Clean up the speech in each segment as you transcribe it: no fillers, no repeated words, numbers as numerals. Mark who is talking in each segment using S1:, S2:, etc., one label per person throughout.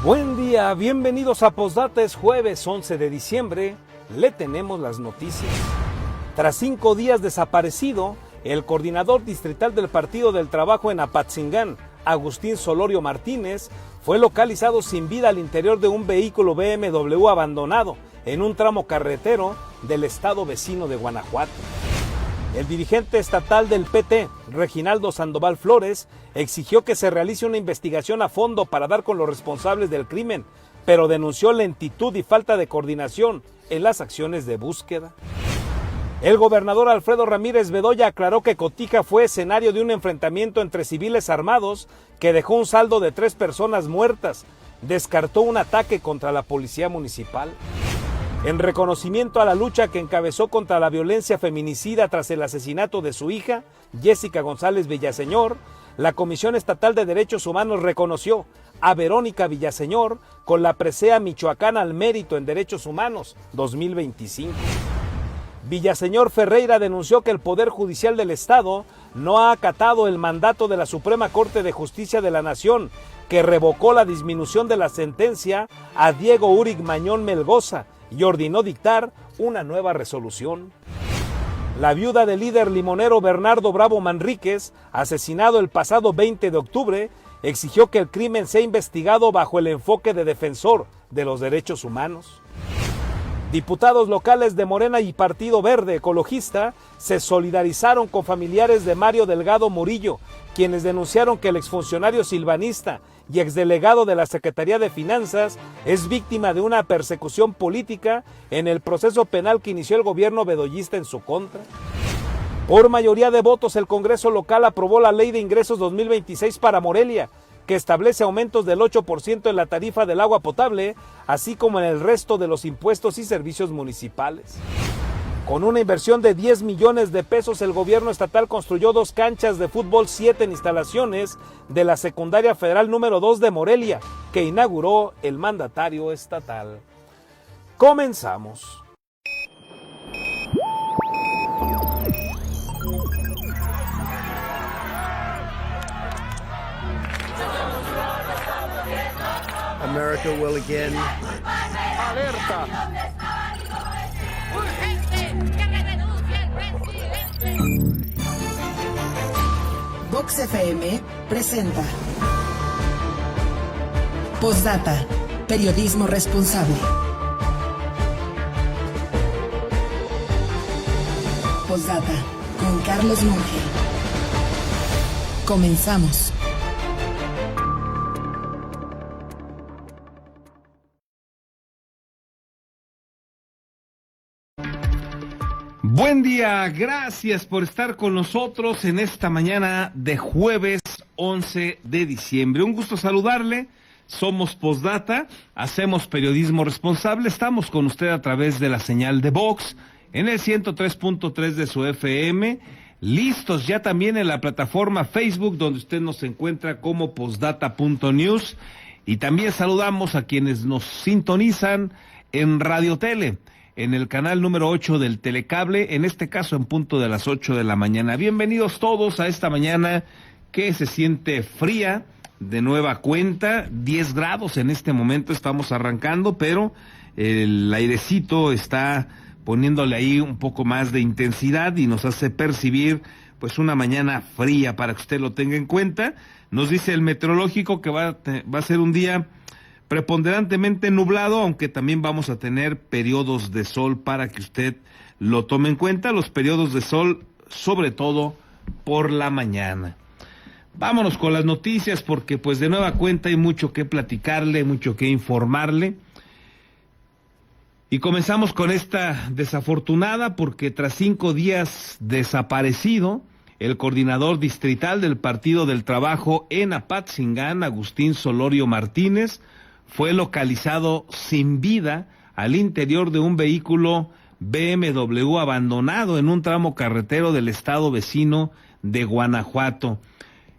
S1: Buen día, bienvenidos a Postdata. Es jueves 11 de diciembre, le tenemos las noticias. Tras 5 días desaparecido, el coordinador distrital del Partido del Trabajo en Apatzingán, Agustín Solorio Martínez, fue localizado sin vida al interior de un vehículo BMW abandonado en un tramo carretero del estado vecino de Guanajuato. El dirigente estatal del PT, Reginaldo Sandoval Flores, exigió que se realice una investigación a fondo para dar con los responsables del crimen, pero denunció lentitud y falta de coordinación en las acciones de búsqueda. El gobernador Alfredo Ramírez Bedoya aclaró que Cotija fue escenario de un enfrentamiento entre civiles armados que dejó un saldo de 3 personas muertas. Descartó un ataque contra la policía municipal. En reconocimiento a la lucha que encabezó contra la violencia feminicida tras el asesinato de su hija, Jessica González Villaseñor, la Comisión Estatal de Derechos Humanos reconoció a Verónica Villaseñor con la presea Michoacana al Mérito en Derechos Humanos 2025. Villaseñor Ferreira denunció que el Poder Judicial del Estado no ha acatado el mandato de la Suprema Corte de Justicia de la Nación, que revocó la disminución de la sentencia a Diego Úric Mañón Melgoza y ordenó dictar una nueva resolución. La viuda del líder limonero Bernardo Bravo Manríquez, asesinado el pasado 20 de octubre, exigió que el crimen sea investigado bajo el enfoque de defensor de los derechos humanos. Diputados locales de Morena y Partido Verde Ecologista se solidarizaron con familiares de Mario Delgado Murillo, quienes denunciaron que el exfuncionario silvanista y exdelegado de la Secretaría de Finanzas es víctima de una persecución política en el proceso penal que inició el gobierno bedoyista en su contra. Por mayoría de votos, el Congreso local aprobó la Ley de Ingresos 2026 para Morelia, que establece aumentos del 8% en la tarifa del agua potable, así como en el resto de los impuestos y servicios municipales. Con una inversión de 10 millones de pesos, el gobierno estatal construyó 2 canchas de fútbol 7 en instalaciones de la Secundaria Federal número 2 de Morelia, que inauguró el mandatario estatal. Comenzamos.
S2: America will again.
S3: Alerta.
S4: Vox FM presenta Postdata, periodismo responsable. Postdata con Carlos Monge. Comenzamos.
S5: Buen día, gracias por estar con nosotros en esta mañana de jueves 11 de diciembre. Un gusto saludarle, somos Postdata, hacemos periodismo responsable, estamos con usted a través de la señal de Vox en el 103.3 de su FM, listos ya también en la plataforma Facebook donde usted nos encuentra como postdata.news, y también saludamos a quienes nos sintonizan en Radio Tele, en el canal número 8 del Telecable, en este caso en punto de las 8 de la mañana. Bienvenidos todos a esta mañana que se siente fría, de nueva cuenta, 10 grados en este momento estamos arrancando, pero el airecito está poniéndole ahí un poco más de intensidad y nos hace percibir pues una mañana fría para que usted lo tenga en cuenta. Nos dice el meteorológico que va a ser un día preponderantemente nublado, aunque también vamos a tener periodos de sol para que usted lo tome en cuenta, los periodos de sol sobre todo por la mañana. Vámonos con las noticias porque pues de nueva cuenta hay mucho que platicarle, mucho que informarle. Y comenzamos con esta desafortunada porque tras 5 días desaparecido, el coordinador distrital del Partido del Trabajo en Apatzingán, Agustín Solorio Martínez, fue localizado sin vida al interior de un vehículo BMW abandonado en un tramo carretero del estado vecino de Guanajuato.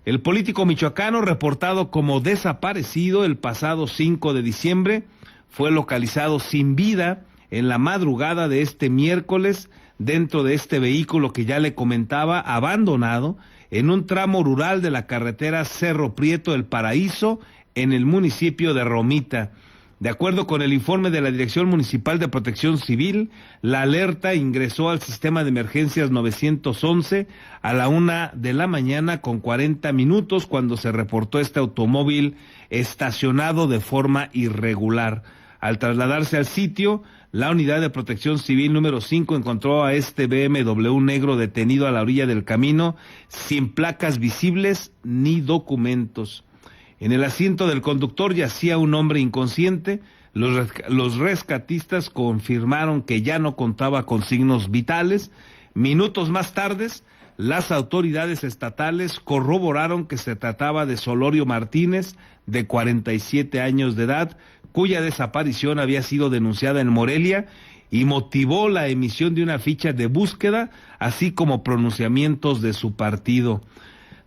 S5: El político michoacano, reportado como desaparecido el pasado 5 de diciembre, fue localizado sin vida en la madrugada de este miércoles dentro de este vehículo que ya le comentaba, abandonado en un tramo rural de la carretera Cerro Prieto El Paraíso, en el municipio de Romita. De acuerdo con el informe de la Dirección Municipal de Protección Civil, la alerta ingresó al sistema de emergencias 911 a la 1:40 a.m. cuando se reportó este automóvil estacionado de forma irregular. Al trasladarse al sitio, la unidad de protección civil número 5 encontró a este BMW negro detenido a la orilla del camino, sin placas visibles ni documentos. En el asiento del conductor yacía un hombre inconsciente. Los rescatistas confirmaron que ya no contaba con signos vitales. Minutos más tarde, las autoridades estatales corroboraron que se trataba de Solorio Martínez, de 47 años de edad, cuya desaparición había sido denunciada en Morelia y motivó la emisión de una ficha de búsqueda, así como pronunciamientos de su partido.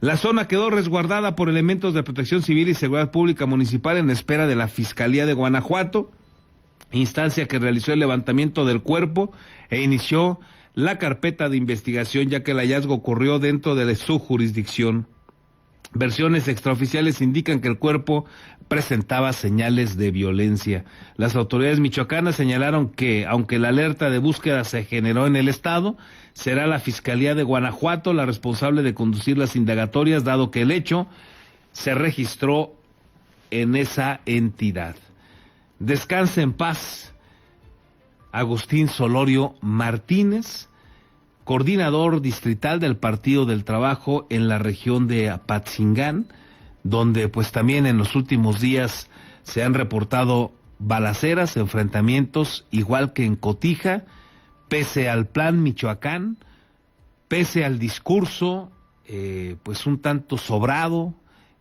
S5: La zona quedó resguardada por elementos de Protección Civil y Seguridad Pública Municipal en espera de la Fiscalía de Guanajuato, instancia que realizó el levantamiento del cuerpo e inició la carpeta de investigación, ya que el hallazgo ocurrió dentro de su jurisdicción. Versiones extraoficiales indican que el cuerpo presentaba señales de violencia. Las autoridades michoacanas señalaron que, aunque la alerta de búsqueda se generó en el estado, será la Fiscalía de Guanajuato la responsable de conducir las indagatorias, dado que el hecho se registró en esa entidad. Descanse en paz Agustín Solorio Martínez, coordinador distrital del Partido del Trabajo en la región de Apatzingán, donde pues también en los últimos días se han reportado balaceras, enfrentamientos, igual que en Cotija, pese al plan Michoacán, pese al discurso pues un tanto sobrado,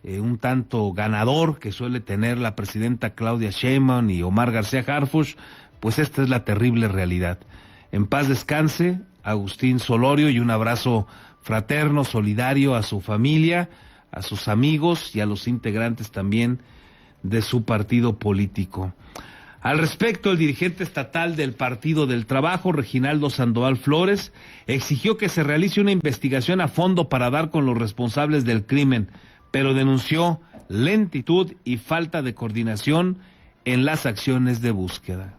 S5: un tanto ganador que suele tener la presidenta Claudia Sheinbaum y Omar García Harfuch, pues esta es la terrible realidad. En paz descanse Agustín Solorio, y un abrazo fraterno, solidario a su familia, a sus amigos y a los integrantes también de su partido político. Al respecto, el dirigente estatal del Partido del Trabajo, Reginaldo Sandoval Flores, exigió que se realice una investigación a fondo para dar con los responsables del crimen, pero denunció lentitud y falta de coordinación en las acciones de búsqueda.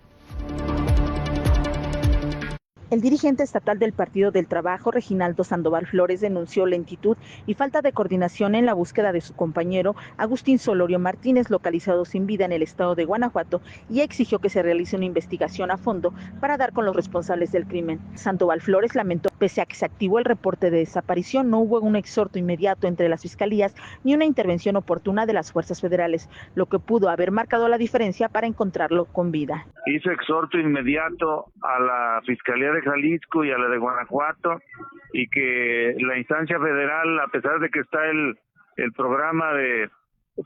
S6: El dirigente estatal del Partido del Trabajo, Reginaldo Sandoval Flores, denunció lentitud y falta de coordinación en la búsqueda de su compañero Agustín Solorio Martínez, localizado sin vida en el estado de Guanajuato, y exigió que se realice una investigación a fondo para dar con los responsables del crimen. Sandoval Flores lamentó, pese a que se activó el reporte de desaparición, no hubo un exhorto inmediato entre las fiscalías ni una intervención oportuna de las fuerzas federales, lo que pudo haber marcado la diferencia para encontrarlo con vida.
S7: Hizo exhorto inmediato a la Fiscalía de Jalisco y a la de Guanajuato, y que la instancia federal, a pesar de que está el programa de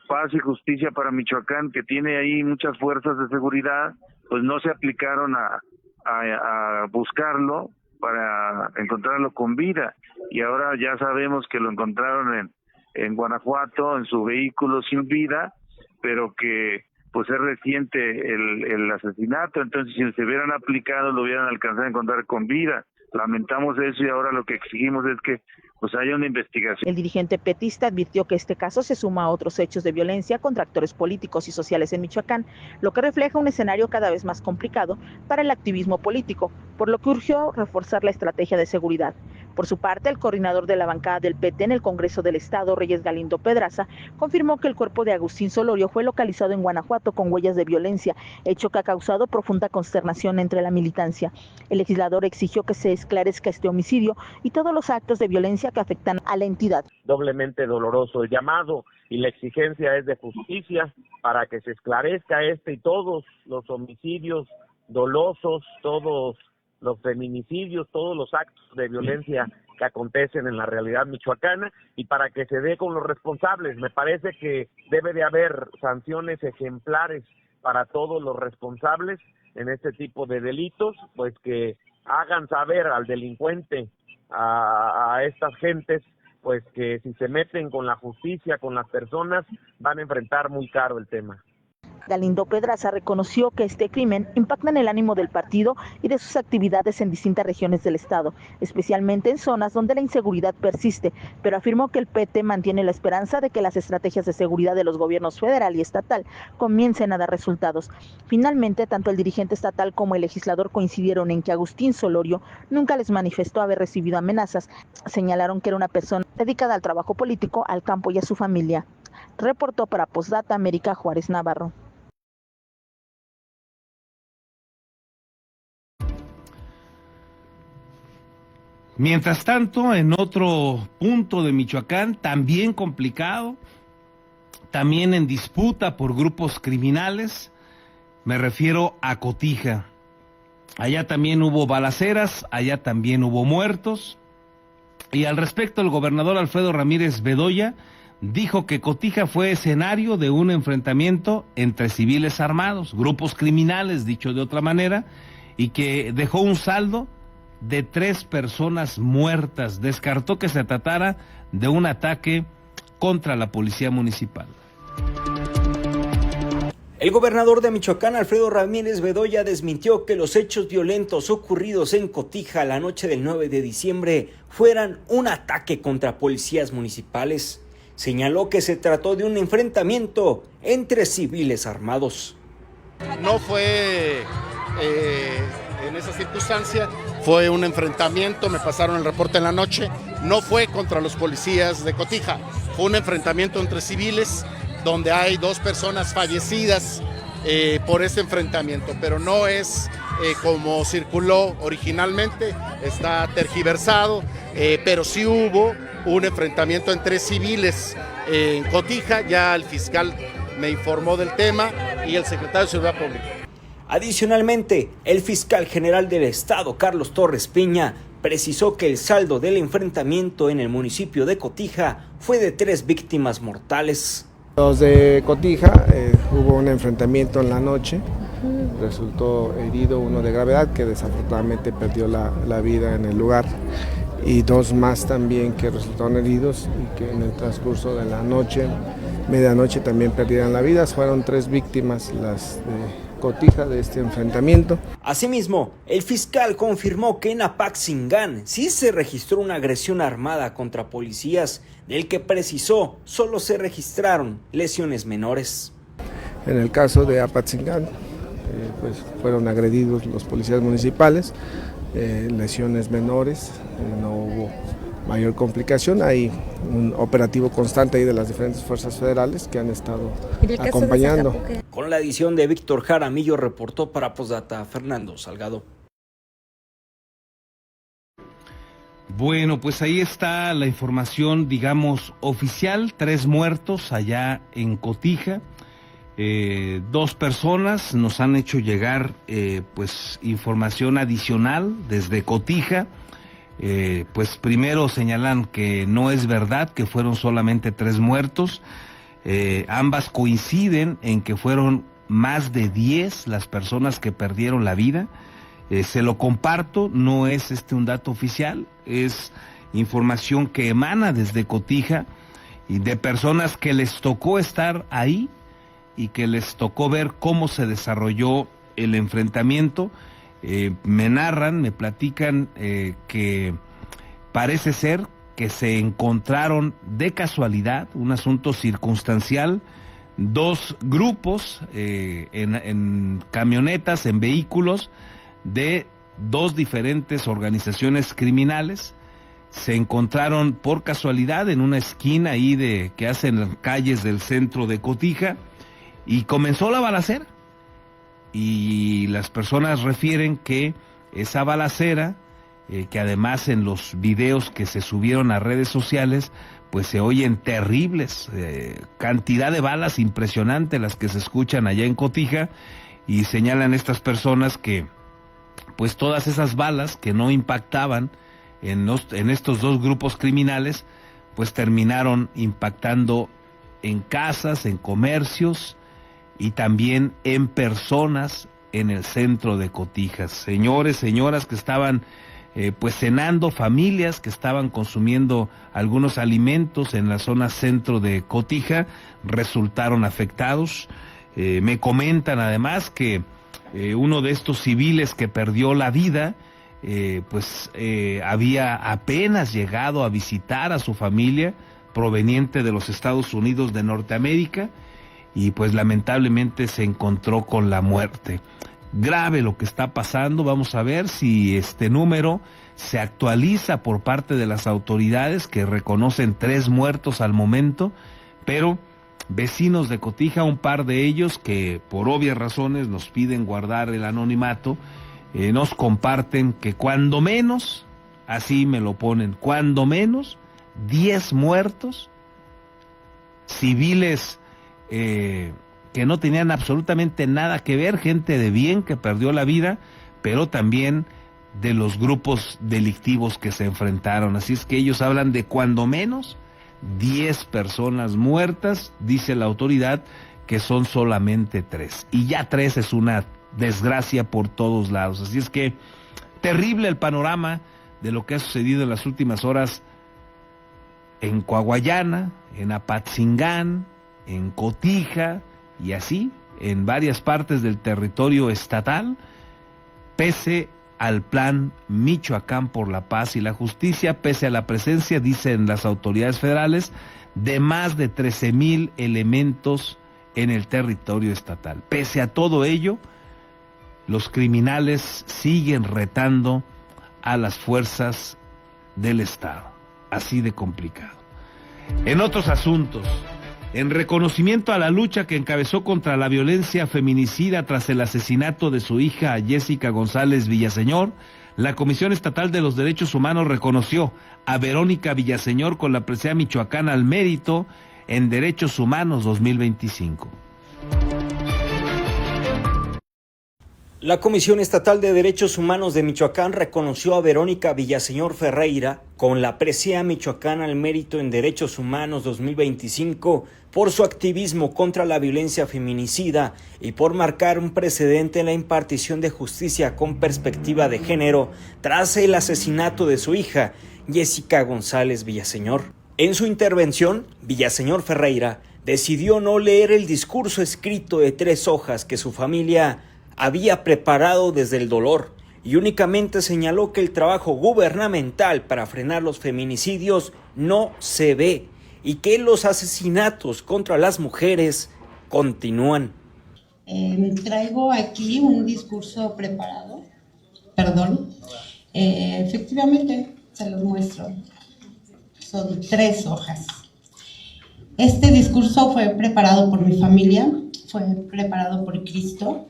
S7: paz y justicia para Michoacán, que tiene ahí muchas fuerzas de seguridad, pues no se aplicaron a buscarlo para encontrarlo con vida, y ahora ya sabemos que lo encontraron en Guanajuato, en su vehículo sin vida, pero que pues es reciente el asesinato. Entonces si se hubieran aplicado lo hubieran alcanzado a encontrar con vida. Lamentamos eso, y ahora lo que exigimos es que pues haya una investigación.
S6: El dirigente petista advirtió que este caso se suma a otros hechos de violencia contra actores políticos y sociales en Michoacán, lo que refleja un escenario cada vez más complicado para el activismo político, por lo que urgió reforzar la estrategia de seguridad. Por su parte, el coordinador de la bancada del PT en el Congreso del Estado, Reyes Galindo Pedraza, confirmó que el cuerpo de Agustín Solorio fue localizado en Guanajuato con huellas de violencia, hecho que ha causado profunda consternación entre la militancia. El legislador exigió que se esclarezca este homicidio y todos los actos de violencia que afectan a la entidad.
S8: Doblemente doloroso el llamado, y la exigencia es de justicia para que se esclarezca y todos los homicidios dolosos, todos los feminicidios, todos los actos de violencia que acontecen en la realidad michoacana, y para que se dé con los responsables. Me parece que debe de haber sanciones ejemplares para todos los responsables en este tipo de delitos, pues que hagan saber al delincuente, a estas gentes, pues que si se meten con la justicia, con las personas, van a enfrentar muy caro el tema.
S6: Galindo Pedraza reconoció que este crimen impacta en el ánimo del partido y de sus actividades en distintas regiones del estado, especialmente en zonas donde la inseguridad persiste, pero afirmó que el PT mantiene la esperanza de que las estrategias de seguridad de los gobiernos federal y estatal comiencen a dar resultados. Finalmente, tanto el dirigente estatal como el legislador coincidieron en que Agustín Solorio nunca les manifestó haber recibido amenazas. Señalaron que era una persona dedicada al trabajo político, al campo y a su familia. Reportó para Postdata América Juárez Navarro.
S5: Mientras tanto, en otro punto de Michoacán, también complicado, también en disputa por grupos criminales, me refiero a Cotija. Allá también hubo balaceras, allá también hubo muertos, y al respecto el gobernador Alfredo Ramírez Bedoya dijo que Cotija fue escenario de un enfrentamiento entre civiles armados, grupos criminales, dicho de otra manera, y que dejó un saldo de 3 personas muertas. Descartó que se tratara de un ataque contra la policía municipal.
S9: El gobernador de Michoacán, Alfredo Ramírez Bedoya, desmintió que los hechos violentos ocurridos en Cotija la noche del 9 de diciembre fueran un ataque contra policías municipales. Señaló que se trató de un enfrentamiento entre civiles armados.
S10: No fue en esa circunstancia, fue un enfrentamiento, me pasaron el reporte en la noche, no fue contra los policías de Cotija, fue un enfrentamiento entre civiles donde hay 2 personas fallecidas por ese enfrentamiento, pero no es como circuló originalmente, está tergiversado, pero sí hubo un enfrentamiento entre civiles en Cotija. Ya el fiscal me informó del tema y el secretario de Seguridad Pública.
S9: Adicionalmente, el fiscal general del estado, Carlos Torres Piña, precisó que el saldo del enfrentamiento en el municipio de Cotija fue de 3 víctimas mortales.
S2: Los de Cotija, hubo un enfrentamiento en la noche, resultó herido uno de gravedad que desafortunadamente perdió la vida en el lugar, y 2 más también que resultaron heridos y que en el transcurso de la noche, medianoche, también perdieron la vida. Fueron 3 víctimas las de Cotija de este enfrentamiento.
S9: Asimismo, el fiscal confirmó que en Apaxingán sí se registró una agresión armada contra policías, del que precisó solo se registraron lesiones menores.
S2: En el caso de Apaxingán, pues fueron agredidos los policías municipales, lesiones menores, no hubo mayor complicación. Hay un operativo constante ahí de las diferentes fuerzas federales que han estado acompañando.
S9: Con la edición de Víctor Jaramillo, reportó para Postdata Fernando Salgado.
S5: Bueno, pues ahí está la información, digamos, oficial. 3 muertos allá en Cotija. 2 personas nos han hecho llegar pues información adicional desde Cotija. Pues primero señalan que no es verdad, que fueron solamente 3 muertos. Ambas coinciden en que fueron más de 10 las personas que perdieron la vida. Se lo comparto, no es un dato oficial, es información que emana desde Cotija y de personas que les tocó estar ahí y que les tocó ver cómo se desarrolló el enfrentamiento. Me narran, me platican que parece ser que se encontraron de casualidad, un asunto circunstancial, 2 grupos en camionetas, en vehículos de 2 diferentes organizaciones criminales. Se encontraron por casualidad en una esquina ahí que hacen calles del centro de Cotija, y comenzó la balacera. Y las personas refieren que esa balacera, que además en los videos que se subieron a redes sociales, pues se oyen terribles, cantidad de balas impresionante las que se escuchan allá en Cotija, y señalan estas personas que pues todas esas balas que no impactaban en estos 2 grupos criminales, pues terminaron impactando en casas, en comercios y también en personas en el centro de Cotija. Señores, señoras que estaban pues cenando, familias que estaban consumiendo algunos alimentos en la zona centro de Cotija, resultaron afectados. Me comentan además que uno de estos civiles que perdió la vida, había apenas llegado a visitar a su familia proveniente de los Estados Unidos de Norteamérica y pues lamentablemente se encontró con la muerte. Grave lo que está pasando, vamos a ver si este número se actualiza por parte de las autoridades que reconocen 3 muertos al momento, pero vecinos de Cotija, un par de ellos que por obvias razones nos piden guardar el anonimato, nos comparten que cuando menos, así me lo ponen, cuando menos 10 muertos, civiles que no tenían absolutamente nada que ver, gente de bien que perdió la vida, pero también de los grupos delictivos que se enfrentaron. Así es que ellos hablan de cuando menos 10 personas muertas, dice la autoridad que son solamente 3. Y ya 3 es una desgracia por todos lados. Así es que terrible el panorama de lo que ha sucedido en las últimas horas en Coahuayana, en Apatzingán, en Cotija y así en varias partes del territorio estatal, pese al plan Michoacán por la paz y la justicia, pese a la presencia, dicen las autoridades federales, de más de 13,000 elementos en el territorio estatal. Pese a todo ello, los criminales siguen retando a las fuerzas del Estado. Así de complicado. En otros asuntos, en reconocimiento a la lucha que encabezó contra la violencia feminicida tras el asesinato de su hija Jessica González Villaseñor, la Comisión Estatal de los Derechos Humanos reconoció a Verónica Villaseñor con la presea Michoacán al Mérito en Derechos Humanos 2025.
S9: La Comisión Estatal de Derechos Humanos de Michoacán reconoció a Verónica Villaseñor Ferreira con la presea Michoacán al Mérito en Derechos Humanos 2025 por su activismo contra la violencia feminicida y por marcar un precedente en la impartición de justicia con perspectiva de género tras el asesinato de su hija, Jessica González Villaseñor. En su intervención, Villaseñor Ferreira decidió no leer el discurso escrito de 3 hojas que su familia había preparado desde el dolor y únicamente señaló que el trabajo gubernamental para frenar los feminicidios no se ve y que los asesinatos contra las mujeres continúan.
S11: Traigo aquí un discurso preparado, efectivamente se los muestro, son 3 hojas. Este discurso fue preparado por mi familia, fue preparado por Cristo,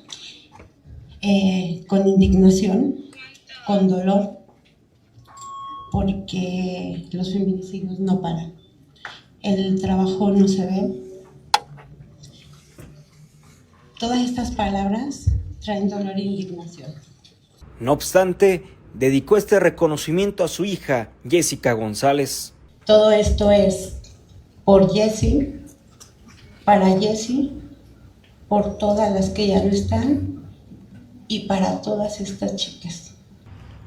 S11: con indignación, con dolor, porque los feminicidios no paran, el trabajo no se ve. Todas estas palabras traen dolor e indignación.
S9: No obstante, dedicó este reconocimiento a su hija, Jessica González.
S11: Todo esto es por Jessie, para Jessie, por todas las que ya no están y para todas estas chicas.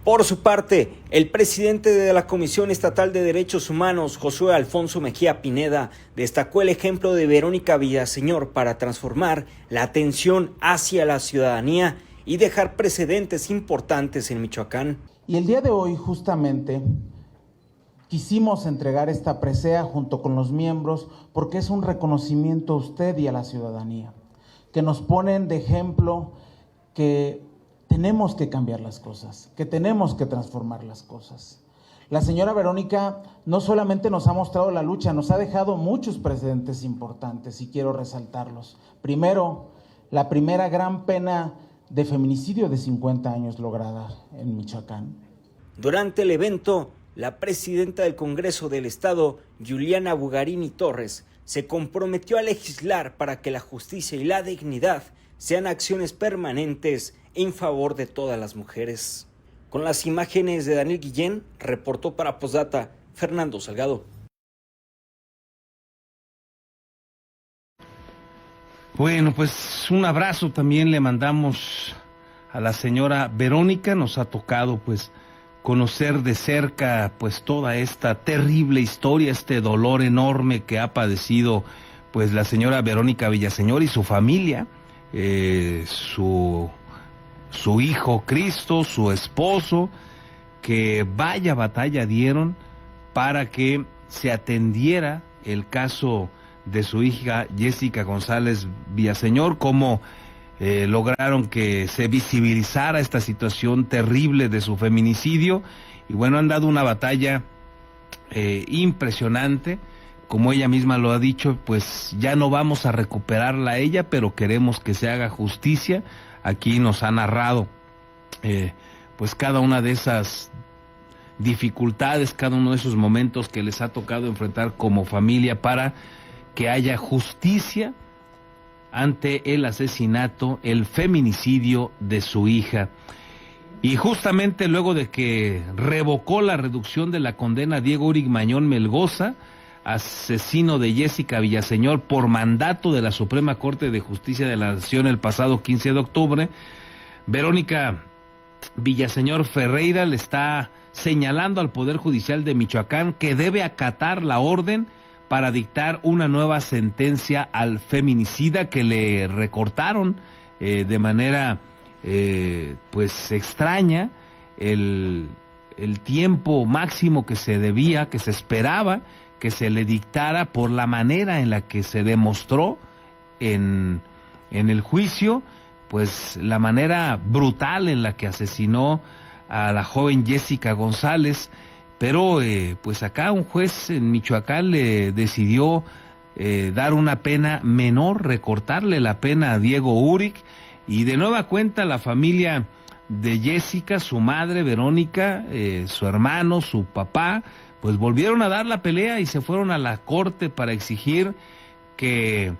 S9: Por su parte, el presidente de la Comisión Estatal de Derechos Humanos, Josué Alfonso Mejía Pineda, destacó el ejemplo de Verónica Villaseñor para transformar la atención hacia la ciudadanía y dejar precedentes importantes en Michoacán.
S12: Y el día de hoy, justamente, quisimos entregar esta presea junto con los miembros porque es un reconocimiento a usted y a la ciudadanía, que nos ponen de ejemplo que tenemos que cambiar las cosas, que tenemos que transformar las cosas. La señora Verónica no solamente nos ha mostrado la lucha, nos ha dejado muchos precedentes importantes y quiero resaltarlos. Primero, la primera gran pena de feminicidio de 50 años lograda en Michoacán.
S9: Durante el evento, la presidenta del Congreso del Estado, Juliana Bugarini Torres, se comprometió a legislar para que la justicia y la dignidad sean acciones permanentes en favor de todas las mujeres. Con las imágenes de Daniel Guillén, reportó para Postdata Fernando Salgado.
S5: Bueno, pues un abrazo también le mandamos a la señora Verónica. Nos ha tocado pues conocer de cerca pues toda esta terrible historia, este dolor enorme que ha padecido pues la señora Verónica Villaseñor y su familia, su hijo Cristo, su esposo, que vaya batalla dieron para que se atendiera el caso de su hija Jessica González Villaseñor, cómo lograron que se visibilizara esta situación terrible de su feminicidio. Y bueno, han dado una batalla impresionante. Como ella misma lo ha dicho, pues ya no vamos a recuperarla a ella, pero queremos que se haga justicia. Aquí nos ha narrado pues cada una de esas dificultades, cada uno de esos momentos que les ha tocado enfrentar como familia para que haya justicia ante el asesinato, el feminicidio de su hija. Y justamente luego de que revocó la reducción de la condena a Diego Uric Mañón Melgoza, asesino de Jessica Villaseñor, por mandato de la Suprema Corte de Justicia de la Nación el pasado 15 de octubre, Verónica Villaseñor Ferreira le está señalando al Poder Judicial de Michoacán que debe acatar la orden para dictar una nueva sentencia al feminicida que le recortaron de manera pues extraña el tiempo máximo que se debía, que se esperaba que se le dictara por la manera en la que se demostró en el juicio, pues la manera brutal en la que asesinó a la joven Jessica González. Pero pues acá un juez en Michoacán le decidió dar una pena menor, recortarle la pena a Diego Uric, y de nueva cuenta la familia de Jessica, su madre Verónica, su hermano, su papá, pues volvieron a dar la pelea y se fueron a la corte para exigir que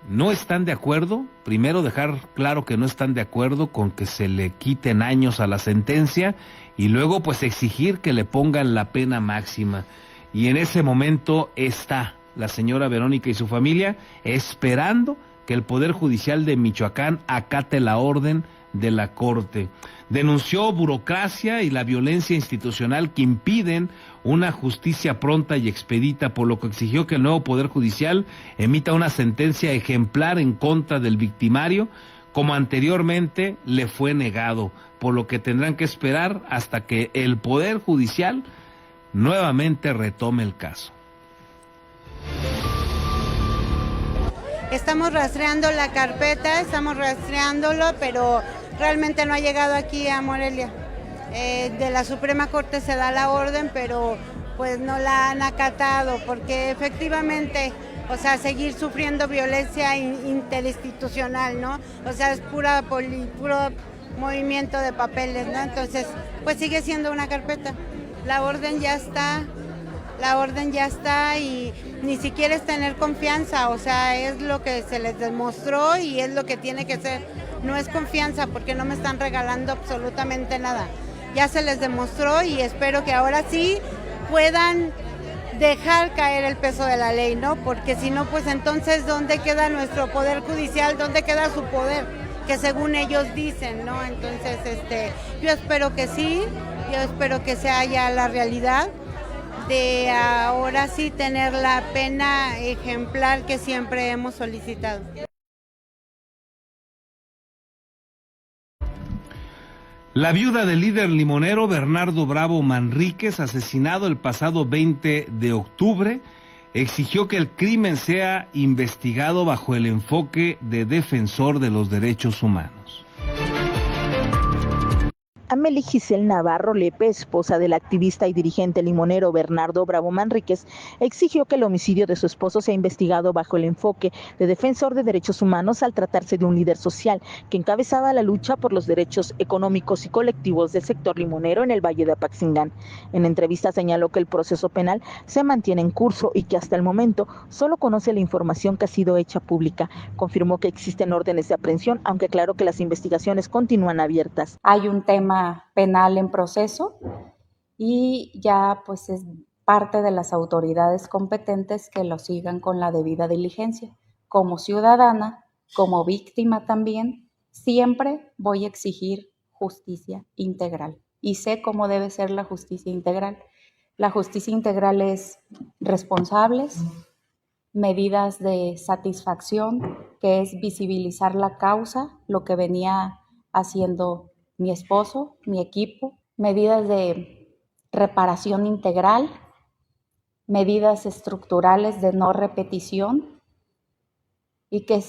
S5: no están de acuerdo, primero dejar claro que no están de acuerdo con que se le quiten años a la sentencia, y luego pues exigir que le pongan la pena máxima. Y en ese momento está la señora Verónica y su familia esperando que el Poder Judicial de Michoacán acate la orden de la Corte. Denunció burocracia y la violencia institucional que impiden una justicia pronta y expedita, por lo que exigió que el nuevo Poder Judicial emita una sentencia ejemplar en contra del victimario, como anteriormente le fue negado, por lo que tendrán que esperar hasta que el Poder Judicial nuevamente retome el caso.
S13: Estamos rastreando la carpeta, estamos rastreándolo, pero realmente no ha llegado aquí a Morelia. De la Suprema Corte se da la orden, pero pues no la han acatado, porque efectivamente, o sea, seguir sufriendo violencia interinstitucional, ¿no? O sea, es puro movimiento de papeles, ¿no? Entonces, pues sigue siendo una carpeta. La orden ya está y ni siquiera es tener confianza, o sea, es lo que se les demostró y es lo que tiene que ser. No es confianza porque no me están regalando absolutamente nada. Ya se les demostró y espero que ahora sí puedan dejar caer el peso de la ley, ¿no? Porque si no, pues entonces, ¿dónde queda nuestro Poder Judicial? ¿Dónde queda su poder? Que según ellos dicen, ¿no? Entonces, yo espero que sí, yo espero que sea ya la realidad de ahora sí tener la pena ejemplar que siempre hemos solicitado.
S5: La viuda del líder limonero Bernardo Bravo Manríquez, asesinado el pasado 20 de octubre, exigió que el crimen sea investigado bajo el enfoque de defensor de los derechos humanos.
S6: Amelie Giselle Navarro Lepe, esposa del activista y dirigente limonero Bernardo Bravo Manríquez, exigió que el homicidio de su esposo sea investigado bajo el enfoque de defensor de derechos humanos al tratarse de un líder social que encabezaba la lucha por los derechos económicos y colectivos del sector limonero en el Valle de Apaxingán. En entrevista señaló que el proceso penal se mantiene en curso y que hasta el momento solo conoce la información que ha sido hecha pública. Confirmó que existen órdenes de aprehensión, aunque aclaró que las investigaciones continúan abiertas.
S14: Hay un tema penal en proceso y ya pues es parte de las autoridades competentes que lo sigan con la debida diligencia. Como ciudadana, como víctima también, siempre voy a exigir justicia integral y sé cómo debe ser la justicia integral. La justicia integral es responsables, medidas de satisfacción, que es visibilizar la causa, lo que venía haciendo mi esposo, mi equipo, medidas de reparación integral, medidas estructurales de no repetición y que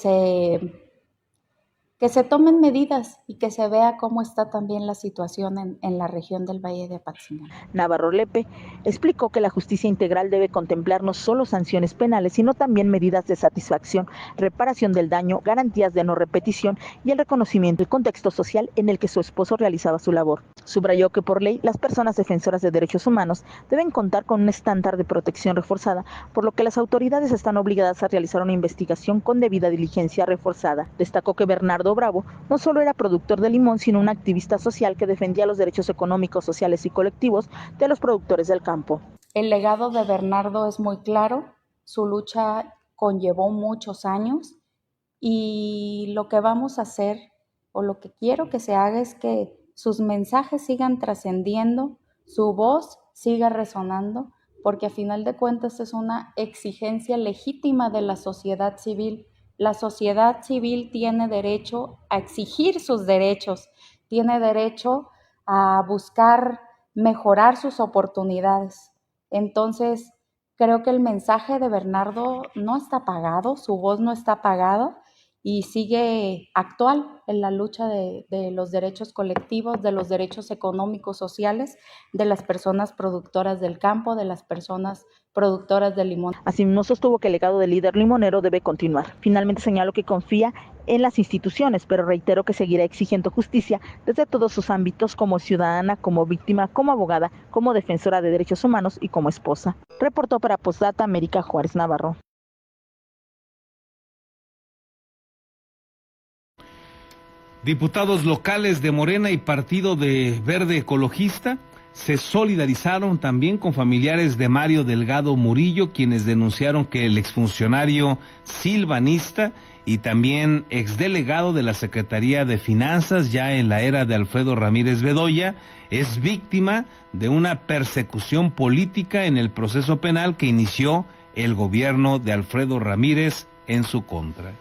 S14: se tomen medidas y que se vea cómo está también la situación en la región del Valle de Apatzingán.
S6: Navarro Lepe explicó que la justicia integral debe contemplar no solo sanciones penales, sino también medidas de satisfacción, reparación del daño, garantías de no repetición y el reconocimiento del contexto social en el que su esposo realizaba su labor. Subrayó que por ley las personas defensoras de derechos humanos deben contar con un estándar de protección reforzada, por lo que las autoridades están obligadas a realizar una investigación con debida diligencia reforzada. Destacó que Bernardo Bravo no solo era productor de limón, sino un activista social que defendía los derechos económicos, sociales y colectivos de los productores del campo.
S14: El legado de Bernardo es muy claro, su lucha conllevó muchos años y lo que vamos a hacer o lo que quiero que se haga es que sus mensajes sigan trascendiendo, su voz siga resonando, porque a final de cuentas es una exigencia legítima de la sociedad civil. La sociedad civil tiene derecho a exigir sus derechos, tiene derecho a buscar mejorar sus oportunidades. Entonces, creo que el mensaje de Bernardo no está apagado, su voz no está apagada y sigue actual en la lucha de los derechos colectivos, de los derechos económicos, sociales, de las personas productoras del campo, de las personas productoras de limón.
S6: Asimismo, sostuvo que el legado del líder limonero debe continuar. Finalmente señaló que confía en las instituciones, pero reiteró que seguirá exigiendo justicia desde todos sus ámbitos, como ciudadana, como víctima, como abogada, como defensora de derechos humanos y como esposa. Reportó para Postdata América Juárez Navarro.
S5: Diputados locales de Morena y Partido de Verde Ecologista se solidarizaron también con familiares de Mario Delgado Murillo, quienes denunciaron que el exfuncionario silvanista y también exdelegado de la Secretaría de Finanzas, ya en la era de Alfredo Ramírez Bedoya, es víctima de una persecución política en el proceso penal que inició el gobierno de Alfredo Ramírez en su contra.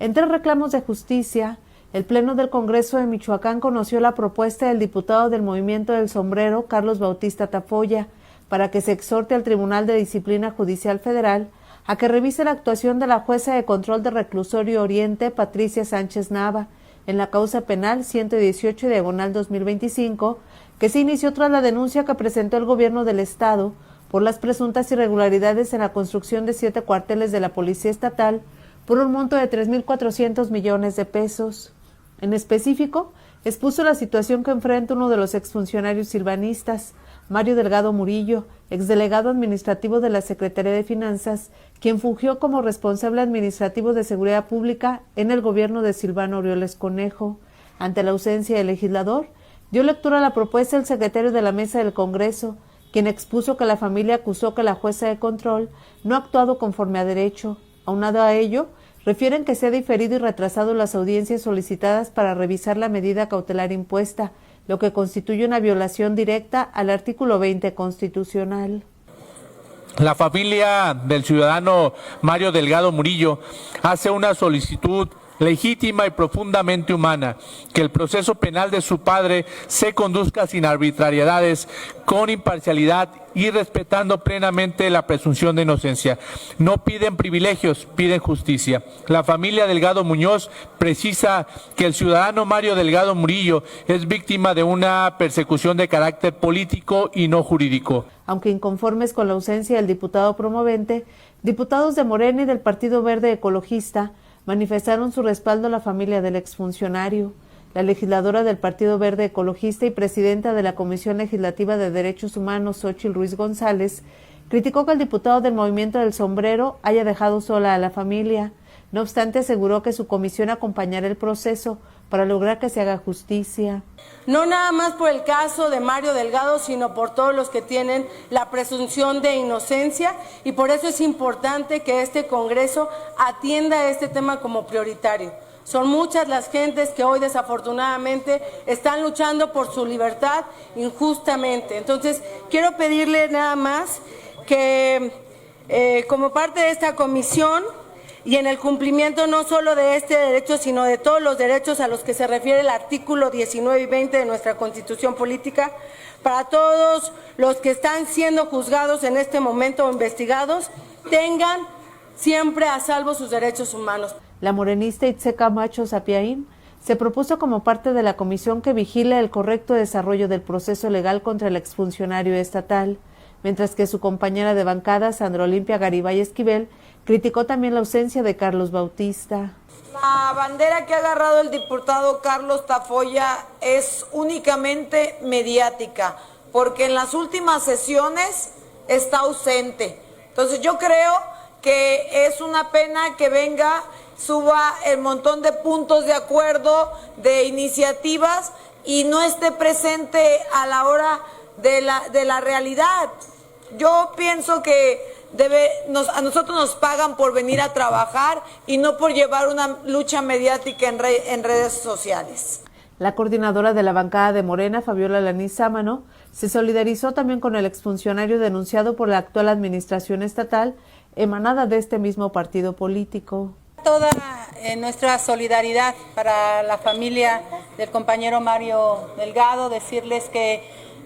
S15: Entre reclamos de justicia, el Pleno del Congreso de Michoacán conoció la propuesta del diputado del Movimiento del Sombrero, Carlos Bautista Tafoya, para que se exhorte al Tribunal de Disciplina Judicial Federal a que revise la actuación de la jueza de control de Reclusorio Oriente, Patricia Sánchez Nava, en la causa penal 118/2025, que se inició tras la denuncia que presentó el gobierno del Estado por las presuntas irregularidades en la construcción de 7 cuarteles de la Policía Estatal, por un monto de 3.400 millones de pesos. En específico, expuso la situación que enfrenta uno de los exfuncionarios silvanistas, Mario Delgado Murillo, exdelegado administrativo de la Secretaría de Finanzas, quien fungió como responsable administrativo de Seguridad Pública en el gobierno de Silvano Aureoles Conejo. Ante la ausencia del legislador, dio lectura a la propuesta el secretario de la Mesa del Congreso, quien expuso que la familia acusó que la jueza de control no ha actuado conforme a derecho. Aunado a ello, refieren que se ha diferido y retrasado las audiencias solicitadas para revisar la medida cautelar impuesta, lo que constituye una violación directa al artículo 20 constitucional.
S16: La familia del ciudadano Mario Delgado Murillo hace una solicitud legítima y profundamente humana, que el proceso penal de su padre se conduzca sin arbitrariedades, con imparcialidad y respetando plenamente la presunción de inocencia. No piden privilegios, piden justicia. La familia Delgado Muñoz precisa que el ciudadano Mario Delgado Murillo es víctima de una persecución de carácter político y no jurídico.
S15: Aunque inconformes con la ausencia del diputado promovente, diputados de Morena y del Partido Verde Ecologista manifestaron su respaldo a la familia del exfuncionario. La legisladora del Partido Verde Ecologista y presidenta de la Comisión Legislativa de Derechos Humanos, Xóchitl Ruiz González, criticó que el diputado del Movimiento del Sombrero haya dejado sola a la familia. No obstante, aseguró que su comisión acompañará el proceso, para lograr que se haga justicia.
S17: No nada más por el caso de Mario Delgado, sino por todos los que tienen la presunción de inocencia, y por eso es importante que este Congreso atienda este tema como prioritario. Son muchas las gentes que hoy desafortunadamente están luchando por su libertad injustamente. Entonces, quiero pedirle nada más que como parte de esta comisión y en el cumplimiento no solo de este derecho, sino de todos los derechos a los que se refiere el artículo 19 y 20 de nuestra Constitución Política, para todos los que están siendo juzgados en este momento o investigados, tengan siempre a salvo sus derechos humanos.
S15: La morenista Itze Camacho Sapiaín se propuso como parte de la comisión que vigile el correcto desarrollo del proceso legal contra el exfuncionario estatal, mientras que su compañera de bancada, Sandra Olimpia Garibay Esquivel, criticó también la ausencia de Carlos Bautista.
S18: La bandera que ha agarrado el diputado Carlos Tafoya es únicamente mediática, porque en las últimas sesiones está ausente. Entonces yo creo que es una pena que venga, suba el montón de puntos de acuerdo, de iniciativas, y no esté presente a la hora de la realidad. Yo pienso que a nosotros nos pagan por venir a trabajar y no por llevar una lucha mediática en redes sociales.
S15: La coordinadora de la bancada de Morena, Fabiola Lanís Sámano, se solidarizó también con el exfuncionario denunciado por la actual administración estatal, emanada de este mismo partido político.
S19: Toda nuestra solidaridad para la familia del compañero Mario Delgado, decirles que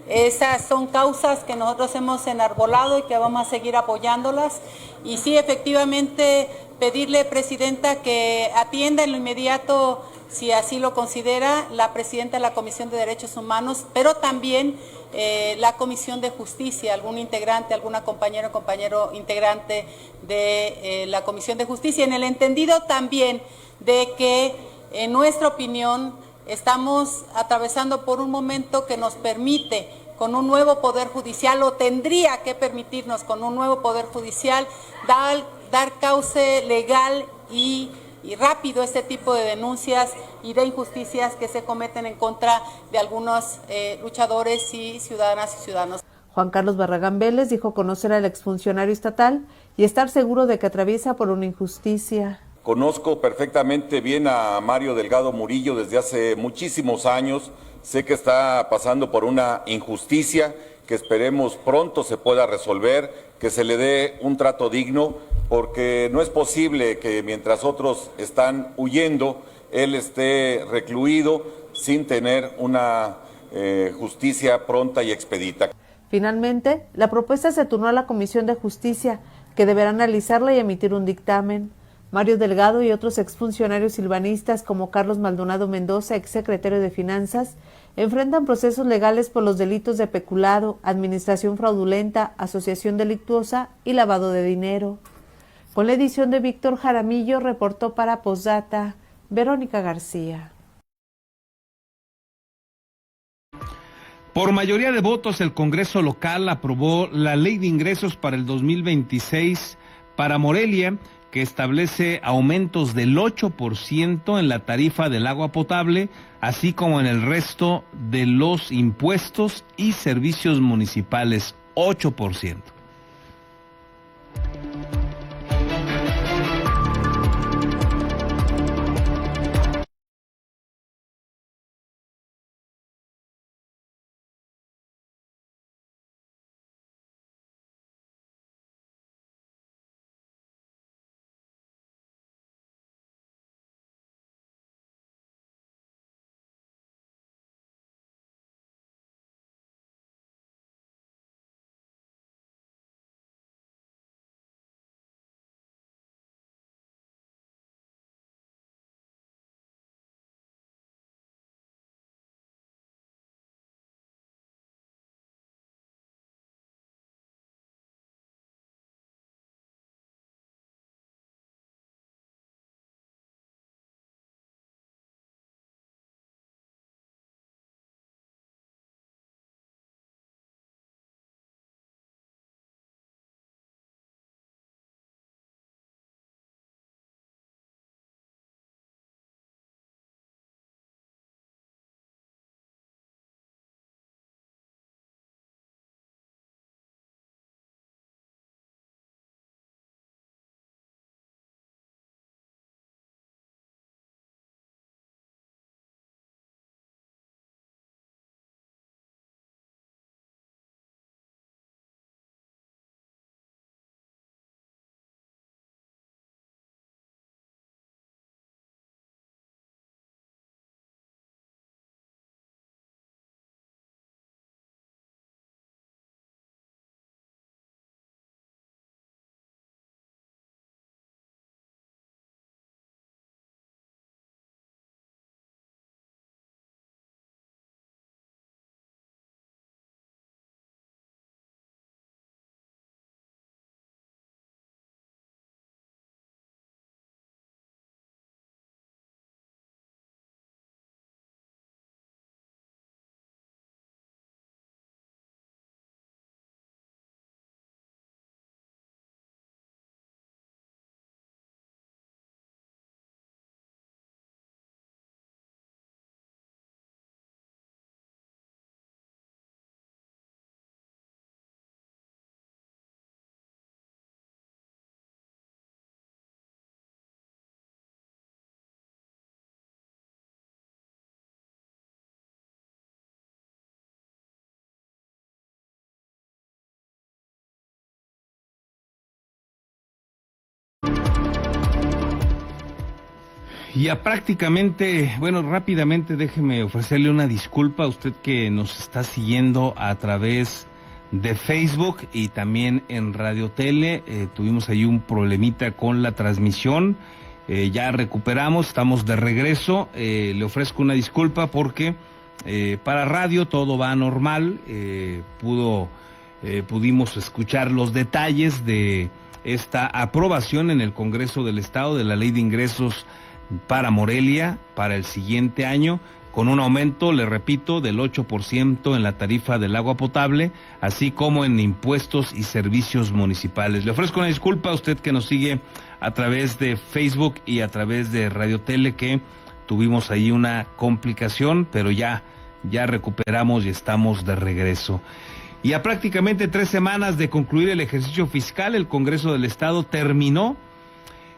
S19: esas son causas que nosotros hemos enarbolado y que vamos a seguir apoyándolas. Y sí, efectivamente, pedirle, Presidenta, que atienda en lo inmediato, si así lo considera, la Presidenta de la Comisión de Derechos Humanos, pero también la Comisión de Justicia, algún integrante, alguna compañera o compañero integrante de la Comisión de Justicia, en el entendido también de que, en nuestra opinión, estamos atravesando por un momento que nos permite, con un nuevo Poder Judicial, o tendría que permitirnos con un nuevo Poder Judicial, dar cauce legal y rápido este tipo de denuncias y de injusticias que se cometen en contra de algunos luchadores y ciudadanas y ciudadanos.
S15: Juan Carlos Barragán Vélez dijo conocer al exfuncionario estatal y estar seguro de que atraviesa por una injusticia.
S20: Conozco perfectamente bien a Mario Delgado Murillo desde hace muchísimos años. Sé que está pasando por una injusticia que esperemos pronto se pueda resolver, que se le dé un trato digno, porque no es posible que mientras otros están huyendo, él esté recluido sin tener una justicia pronta y expedita.
S15: Finalmente, la propuesta se turnó a la Comisión de Justicia, que deberá analizarla y emitir un dictamen. Mario Delgado y otros exfuncionarios silvanistas como Carlos Maldonado Mendoza, exsecretario de Finanzas, enfrentan procesos legales por los delitos de peculado, administración fraudulenta, asociación delictuosa y lavado de dinero. Con la edición de Víctor Jaramillo, reportó para Postdata Verónica García.
S5: Por mayoría de votos, el Congreso local aprobó la Ley de Ingresos para el 2026 para Morelia, que establece aumentos del 8% en la tarifa del agua potable, así como en el resto de los impuestos y servicios municipales, 8%. Ya prácticamente, bueno, rápidamente déjeme ofrecerle una disculpa a usted que nos está siguiendo a través de Facebook y también en Radio Tele. Tuvimos ahí un problemita con la transmisión, ya recuperamos, estamos de regreso. Le ofrezco una disculpa porque para radio todo va normal. Pudimos escuchar los detalles de esta aprobación en el Congreso del Estado de la Ley de Ingresos para Morelia para el siguiente año, con un aumento, le repito, del 8% en la tarifa del agua potable, así como en impuestos y servicios municipales. Le ofrezco una disculpa a usted que nos sigue a través de Facebook y a través de Radio Tele, que tuvimos ahí una complicación, pero ya recuperamos y estamos de regreso. Y a prácticamente 3 semanas de concluir el ejercicio fiscal, el Congreso del Estado terminó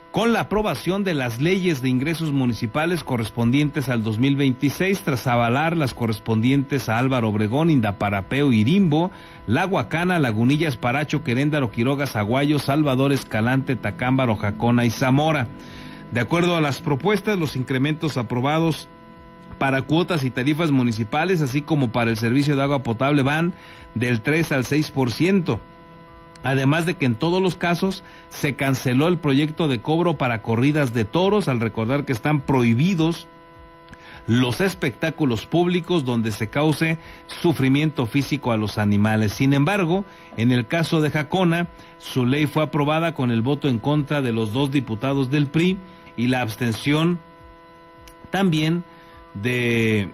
S5: con la aprobación de las leyes de ingresos municipales correspondientes al 2026, tras avalar las correspondientes a Álvaro Obregón, Indaparapeo, Irimbo, La Huacana, Lagunillas, Paracho, Queréndaro, Quiroga, Zaguayo, Salvador, Escalante, Tacámbaro, Jacona y Zamora. De acuerdo a las propuestas, los incrementos aprobados para cuotas y tarifas municipales, así como para el servicio de agua potable, van del 3 al 6%. Además de que en todos los casos se canceló el proyecto de cobro para corridas de toros, al recordar que están prohibidos los espectáculos públicos donde se cause sufrimiento físico a los animales. Sin embargo, en el caso de Jacona, su ley fue aprobada con el voto en contra de los 2 diputados del PRI y la abstención también de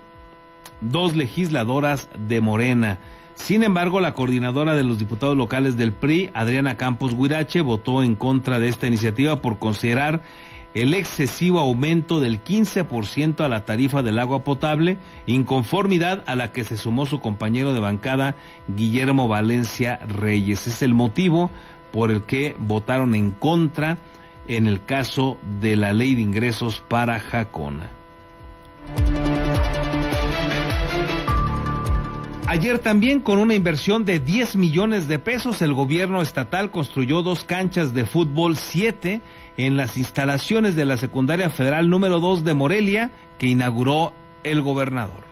S5: 2 legisladoras de Morena. Sin embargo, la coordinadora de los diputados locales del PRI, Adriana Campos Huirache, votó en contra de esta iniciativa por considerar el excesivo aumento del 15% a la tarifa del agua potable, inconformidad a la que se sumó su compañero de bancada, Guillermo Valencia Reyes. Es el motivo por el que votaron en contra en el caso de la ley de ingresos para Jacona. Ayer también, con una inversión de 10 millones de pesos, el gobierno estatal construyó 2 canchas de fútbol 7 en las instalaciones de la Secundaria Federal número 2 de Morelia, que inauguró el gobernador.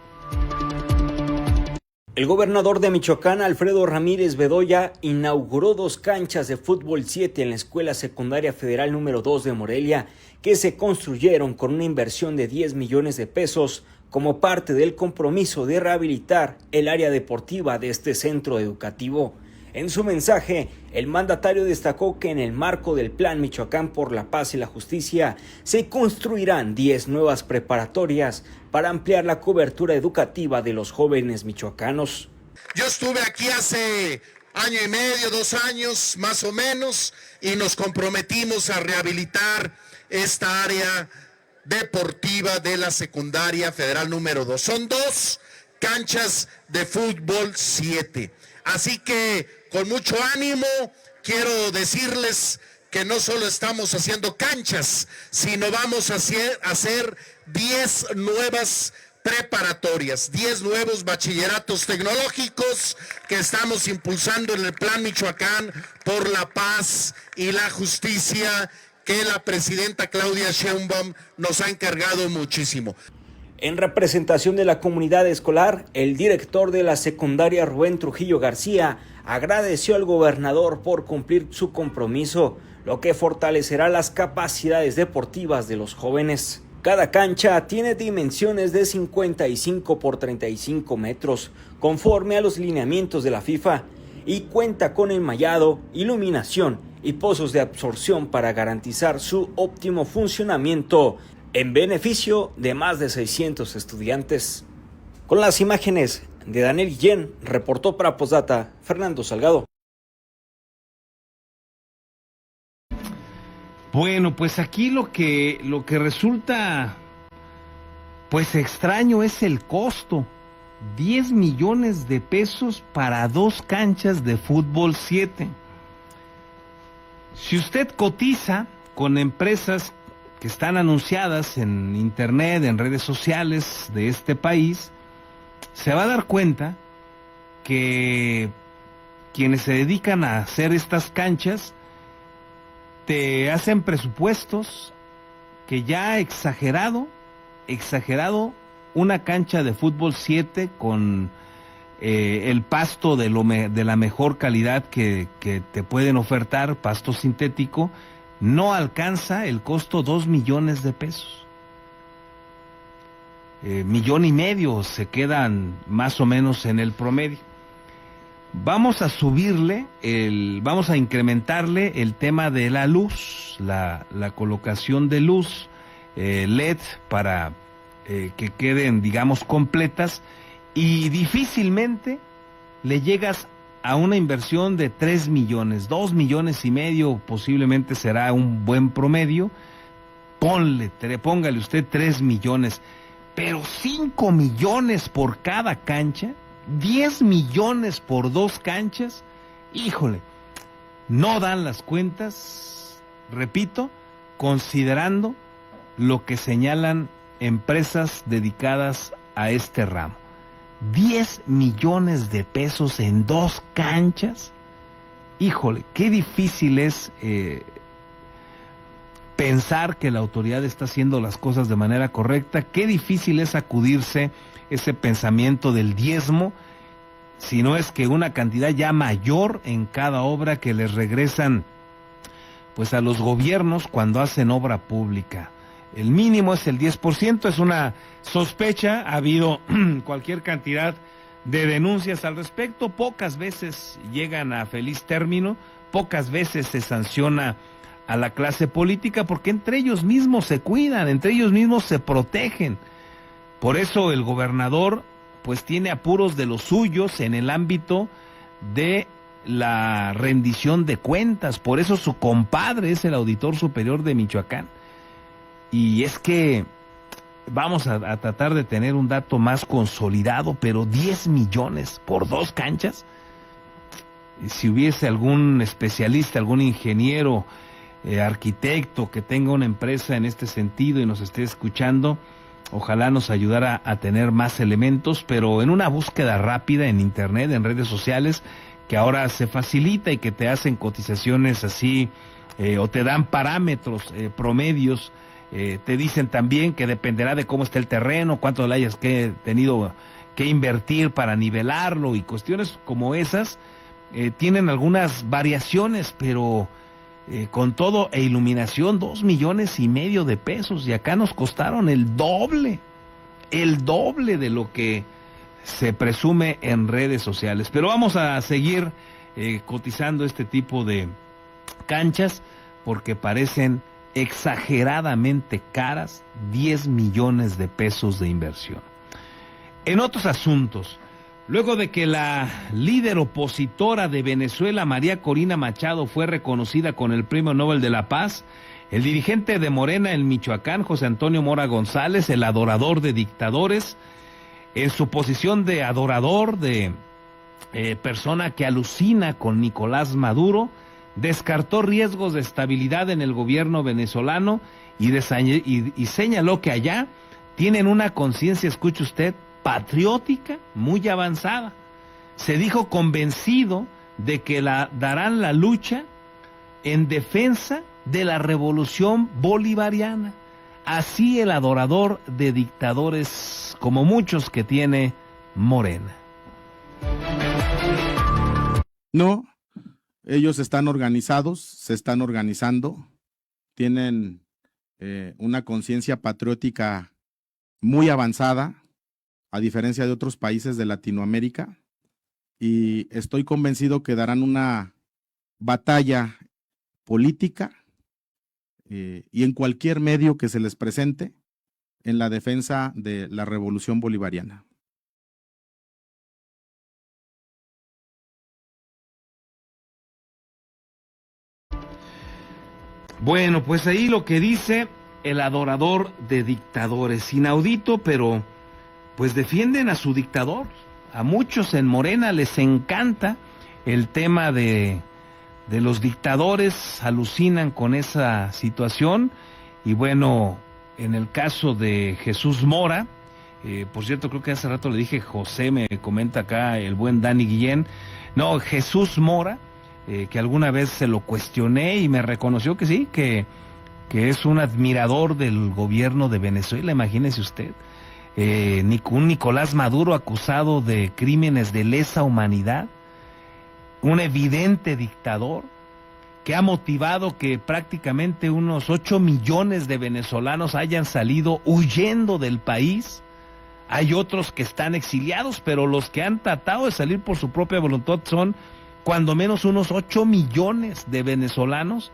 S9: El gobernador de Michoacán, Alfredo Ramírez Bedoya, inauguró 2 canchas de fútbol 7 en la Escuela Secundaria Federal número 2 de Morelia, que se construyeron con una inversión de 10 millones de pesos como parte del compromiso de rehabilitar el área deportiva de este centro educativo. En su mensaje, el mandatario destacó que en el marco del Plan Michoacán por la Paz y la Justicia se construirán 10 nuevas preparatorias para ampliar la cobertura educativa de los jóvenes michoacanos.
S10: Yo estuve aquí hace 1 año y medio, 2 años más o menos, y nos comprometimos a rehabilitar esta área deportiva de la Secundaria Federal número 2. Son 2 canchas de fútbol 7. Así que con mucho ánimo quiero decirles que no solo estamos haciendo canchas, sino vamos a hacer 10 nuevas preparatorias, 10 nuevos bachilleratos tecnológicos que estamos impulsando en el Plan Michoacán por la Paz y la Justicia, que la presidenta Claudia Sheinbaum nos ha encargado muchísimo.
S9: En representación de la comunidad escolar, el director de la secundaria, Rubén Trujillo García, agradeció al gobernador por cumplir su compromiso, lo que fortalecerá las capacidades deportivas de los jóvenes. Cada cancha tiene dimensiones de 55 por 35 metros, conforme a los lineamientos de la FIFA, y cuenta con enmallado, iluminación y pozos de absorción para garantizar su óptimo funcionamiento en beneficio de más de 600 estudiantes. Con las imágenes de Daniel Guillén, reportó para Postdata Fernando Salgado.
S5: Bueno, pues aquí lo que resulta pues extraño es el costo. 10 millones de pesos para 2 canchas de fútbol 7. Si usted cotiza con empresas que están anunciadas en internet, en redes sociales de este país, se va a dar cuenta que quienes se dedican a hacer estas canchas te hacen presupuestos que ya exagerado, una cancha de fútbol 7 con el pasto de la mejor calidad que te pueden ofertar, pasto sintético, no alcanza el costo 2 millones de pesos. 1,5 millones se quedan más o menos en el promedio. Vamos a incrementarle el tema de la luz, la colocación de luz LED para que queden, digamos, completas, y difícilmente le llegas a una inversión de 3 millones, 2,5 millones, posiblemente será un buen promedio. Póngale usted 3 millones, pero 5 millones por cada cancha, 10 millones por 2 canchas, híjole, no dan las cuentas, repito, considerando lo que señalan empresas dedicadas a este ramo. 10 millones de pesos en 2 canchas. Híjole, qué difícil es pensar que la autoridad está haciendo las cosas de manera correcta. Qué difícil es sacudirse ese pensamiento del diezmo, si no es que una cantidad ya mayor en cada obra que les regresan pues a los gobiernos cuando hacen obra pública. El mínimo es el 10%, es una sospecha, ha habido cualquier cantidad de denuncias al respecto, pocas veces llegan a feliz término, pocas veces se sanciona a la clase política, porque entre ellos mismos se cuidan, entre ellos mismos se protegen. Por eso el gobernador pues tiene apuros de los suyos en el ámbito de la rendición de cuentas, por eso su compadre es el auditor superior de Michoacán. Y es que vamos a tratar de tener un dato más consolidado, pero 10 millones por 2 canchas. Si hubiese algún especialista, algún ingeniero, arquitecto que tenga una empresa en este sentido y nos esté escuchando, ojalá nos ayudara a tener más elementos, pero en una búsqueda rápida en internet, en redes sociales, que ahora se facilita y que te hacen cotizaciones así, o te dan parámetros, promedios. Te dicen también que dependerá de cómo esté el terreno, cuánto le hayas tenido que invertir para nivelarlo, y cuestiones como esas tienen algunas variaciones, pero con todo e iluminación 2,5 millones de pesos, y acá nos costaron el doble de lo que se presume en redes sociales. Pero vamos a seguir cotizando este tipo de canchas porque parecen exageradamente caras, 10 millones de pesos de inversión. En otros asuntos, luego de que la líder opositora de Venezuela, María Corina Machado, fue reconocida con el Premio Nobel de la Paz, el dirigente de Morena en Michoacán, José Antonio Mora González, el adorador de dictadores, en su posición de adorador, de persona que alucina con Nicolás Maduro, descartó riesgos de estabilidad en el gobierno venezolano y señaló que allá tienen una conciencia, escuche usted, patriótica muy avanzada. Se dijo convencido de que darán la lucha en defensa de la revolución bolivariana. Así el adorador de dictadores, como muchos que tiene Morena.
S21: No, ellos están organizados, se están organizando, tienen una conciencia patriótica muy avanzada, a diferencia de otros países de Latinoamérica, y estoy convencido que darán una batalla política y en cualquier medio que se les presente en la defensa de la revolución bolivariana.
S5: Bueno, pues ahí lo que dice el adorador de dictadores, inaudito, pero pues defienden a su dictador. A muchos en Morena les encanta el tema de los dictadores, alucinan con esa situación. Y bueno, en el caso de Jesús Mora, por cierto, creo que hace rato le dije José, me comenta acá el buen Dani Guillén, no, Jesús Mora, que alguna vez se lo cuestioné y me reconoció que sí, que es un admirador del gobierno de Venezuela, imagínese usted. Un Nicolás Maduro acusado de crímenes de lesa humanidad, un evidente dictador que ha motivado que prácticamente unos 8 millones de venezolanos hayan salido huyendo del país. Hay otros que están exiliados, pero los que han tratado de salir por su propia voluntad son cuando menos unos 8 millones de venezolanos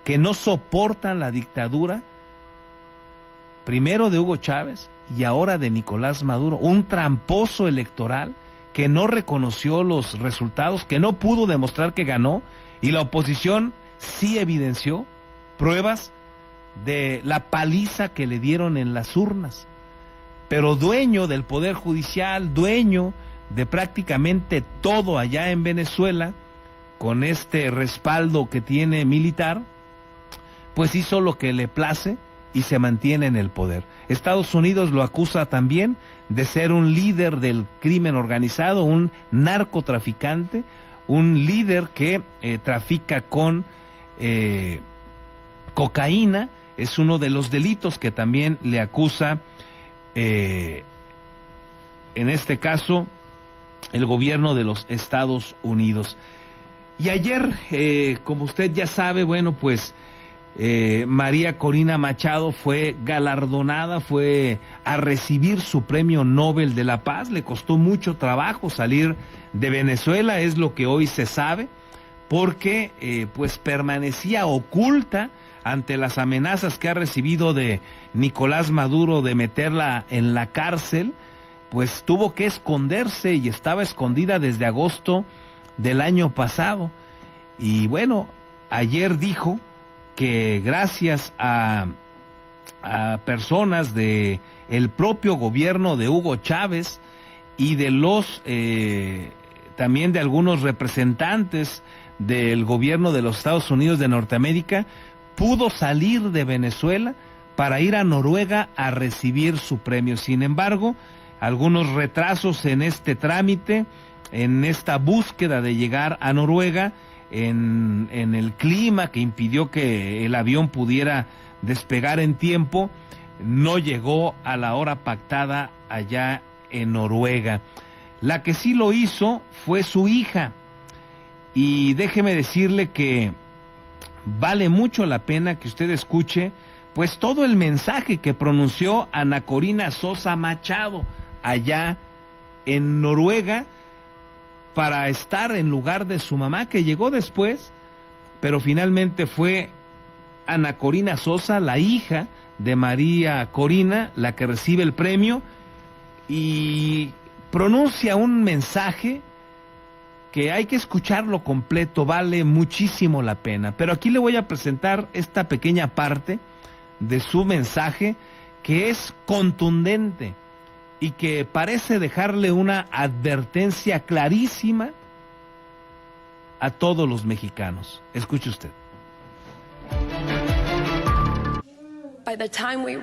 S5: que no soportan la dictadura, primero de Hugo Chávez y ahora de Nicolás Maduro, un tramposo electoral que no reconoció los resultados, que no pudo demostrar que ganó, y la oposición sí evidenció pruebas de la paliza que le dieron en las urnas. Pero dueño del Poder Judicial, dueño de prácticamente todo allá en Venezuela, con este respaldo que tiene militar, pues hizo lo que le place y se mantiene en el poder. Estados Unidos lo acusa también de ser un líder del crimen organizado, un narcotraficante, un líder que trafica con cocaína. Es uno de los delitos que también le acusa, en este caso, el gobierno de los Estados Unidos. Y ayer, como usted ya sabe, bueno, pues María Corina Machado fue galardonada, fue a recibir su premio Nobel de la Paz. Le costó mucho trabajo salir de Venezuela, es lo que hoy se sabe, porque pues permanecía oculta ante las amenazas que ha recibido de Nicolás Maduro de meterla en la cárcel. Pues tuvo que esconderse y estaba escondida desde agosto del año pasado. Y bueno, ayer dijo que gracias a personas de el propio gobierno de Hugo Chávez y de los también de algunos representantes del gobierno de los Estados Unidos de Norteamérica, pudo salir de Venezuela para ir a Noruega a recibir su premio. Sin embargo, algunos retrasos en este trámite, en esta búsqueda de llegar a Noruega, en el clima que impidió que el avión pudiera despegar en tiempo, no llegó a la hora pactada allá en Noruega. La que sí lo hizo fue su hija, y déjeme decirle que vale mucho la pena que usted escuche pues todo el mensaje que pronunció Ana Corina Sosa Machado allá en Noruega, para estar en lugar de su mamá, que llegó después, pero finalmente fue Ana Corina Sosa, la hija de María Corina, la que recibe el premio, y pronuncia un mensaje que hay que escucharlo completo, vale muchísimo la pena. Pero aquí le voy a presentar esta pequeña parte de su mensaje, que es contundente y que parece dejarle una advertencia clarísima a todos los mexicanos. Escuche usted.
S1: By the time we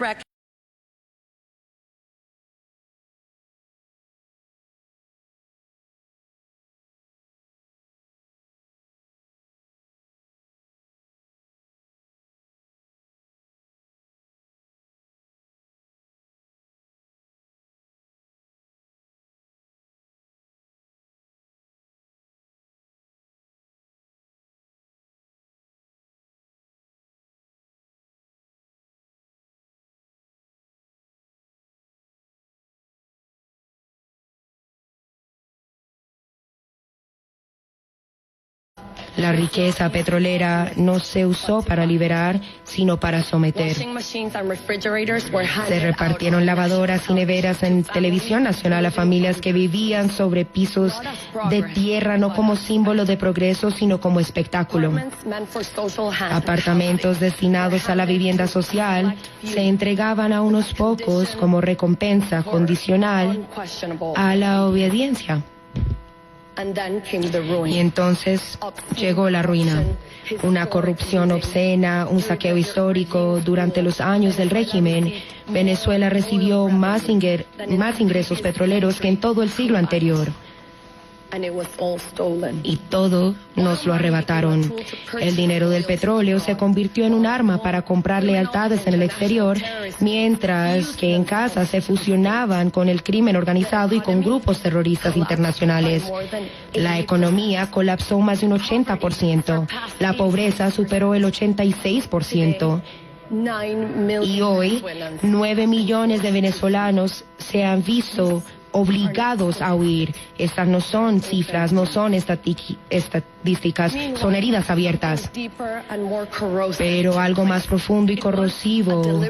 S22: La riqueza petrolera no se usó para liberar, sino para someter. Se repartieron lavadoras y neveras en televisión nacional a familias que vivían sobre pisos de tierra, no como símbolo de progreso, sino como espectáculo. Apartamentos destinados a la vivienda social se entregaban a unos pocos como recompensa condicional a la obediencia. Y entonces llegó la ruina, una corrupción obscena, un saqueo histórico. Durante los años del régimen, Venezuela recibió más ingresos petroleros que en todo el siglo anterior. Y todo nos lo arrebataron. El dinero del petróleo se convirtió en un arma para comprar lealtades en el exterior, mientras que en casa se fusionaban con el crimen organizado y con grupos terroristas internacionales. La economía colapsó más de un 80%. La pobreza superó el 86%. Y hoy, 9 millones de venezolanos se han visto obligados a huir. Estas no son cifras, no son estadísticas, son heridas abiertas. Pero algo más profundo y corrosivo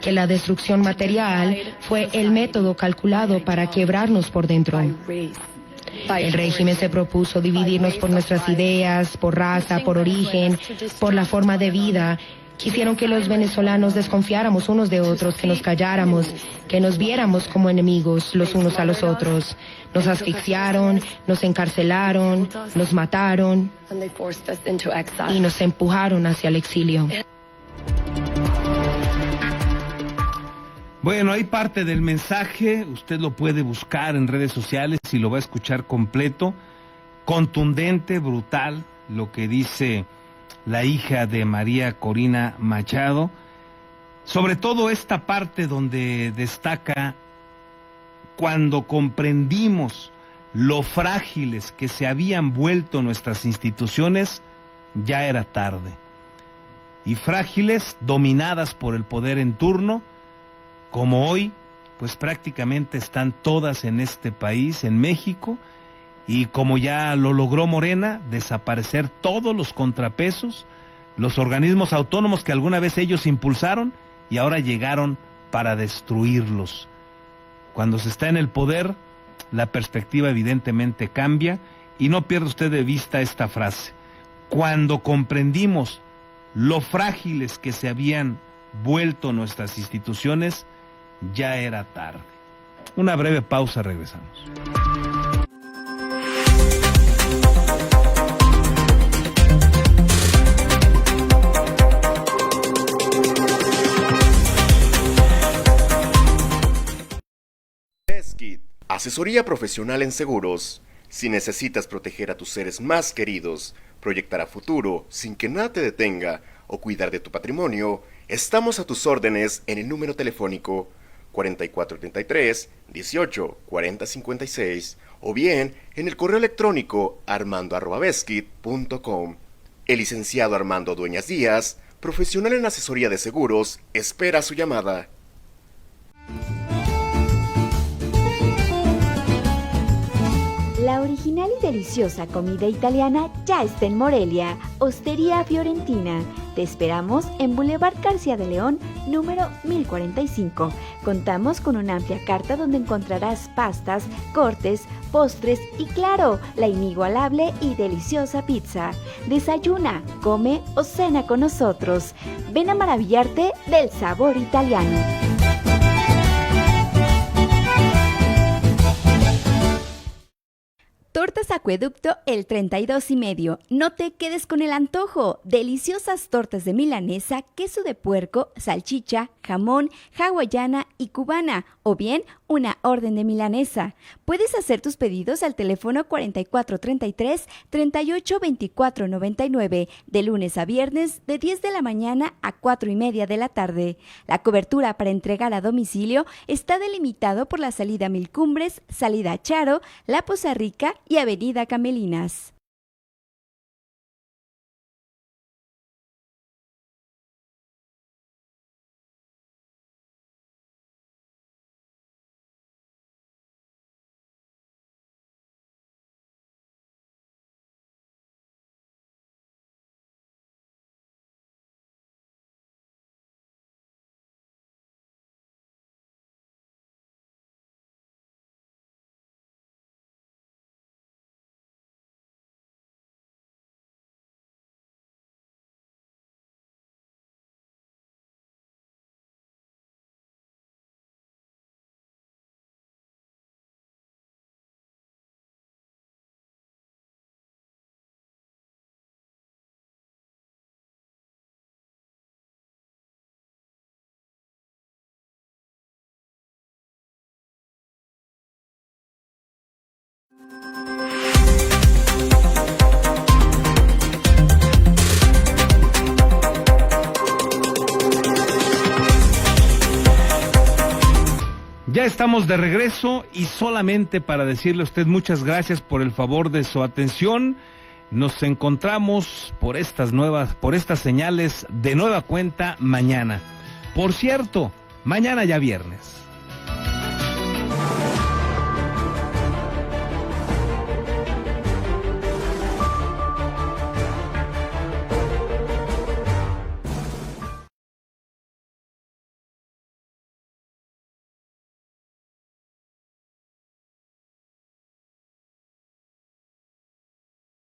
S22: que la destrucción material fue el método calculado para quebrarnos por dentro. El régimen se propuso dividirnos por nuestras ideas, por raza, por origen, por la forma de vida. Quisieron que los venezolanos desconfiáramos unos de otros, que nos calláramos, que nos viéramos como enemigos los unos a los otros. Nos asfixiaron, nos encarcelaron, nos mataron y nos empujaron hacia el exilio.
S5: Bueno, hay parte del mensaje, usted lo puede buscar en redes sociales y lo va a escuchar completo. Contundente, brutal, lo que dice la hija de María Corina Machado, sobre todo esta parte donde destaca: cuando comprendimos lo frágiles que se habían vuelto nuestras instituciones, ya era tarde. Y frágiles, dominadas por el poder en turno, como hoy, pues prácticamente están todas en este país, en México. Y como ya lo logró Morena, desaparecer todos los contrapesos, los organismos autónomos que alguna vez ellos impulsaron y ahora llegaron para destruirlos. Cuando se está en el poder, la perspectiva evidentemente cambia, y no pierda usted de vista esta frase: cuando comprendimos lo frágiles que se habían vuelto nuestras instituciones, ya era tarde. Una breve pausa, regresamos.
S3: Beskid, asesoría profesional en seguros. Si necesitas proteger a tus seres más queridos, proyectar a futuro sin que nada te detenga o cuidar de tu patrimonio, estamos a tus órdenes en el número telefónico 4433 18 40 56 o bien en el correo electrónico armando@beskid.com. El licenciado Armando Dueñas Díaz, profesional en asesoría de seguros, espera su llamada.
S4: La original y deliciosa comida italiana ya está en Morelia, Ostería Fiorentina. Te esperamos en Boulevard García de León, número 1045. Contamos con una amplia carta donde encontrarás pastas, cortes, postres y, claro, la inigualable y deliciosa pizza. Desayuna, come o cena con nosotros. Ven a maravillarte del sabor italiano. Tortas Acueducto el 32 y medio. No te quedes con el antojo. Deliciosas tortas de milanesa, queso de puerco, salchicha, jamón, hawaiana y cubana, o bien una orden de milanesa. Puedes hacer tus pedidos al teléfono 4433 382499 de lunes a viernes de 10 de la mañana a 4:30 de la tarde. La cobertura para entregar a domicilio está delimitado por la salida Mil Cumbres, salida Charo, La Poza Rica y Avenida Camelinas.
S5: Ya estamos de regreso y solamente para decirle a usted muchas gracias por el favor de su atención. Nos encontramos por estas señales de nueva cuenta mañana. Por cierto, mañana ya viernes.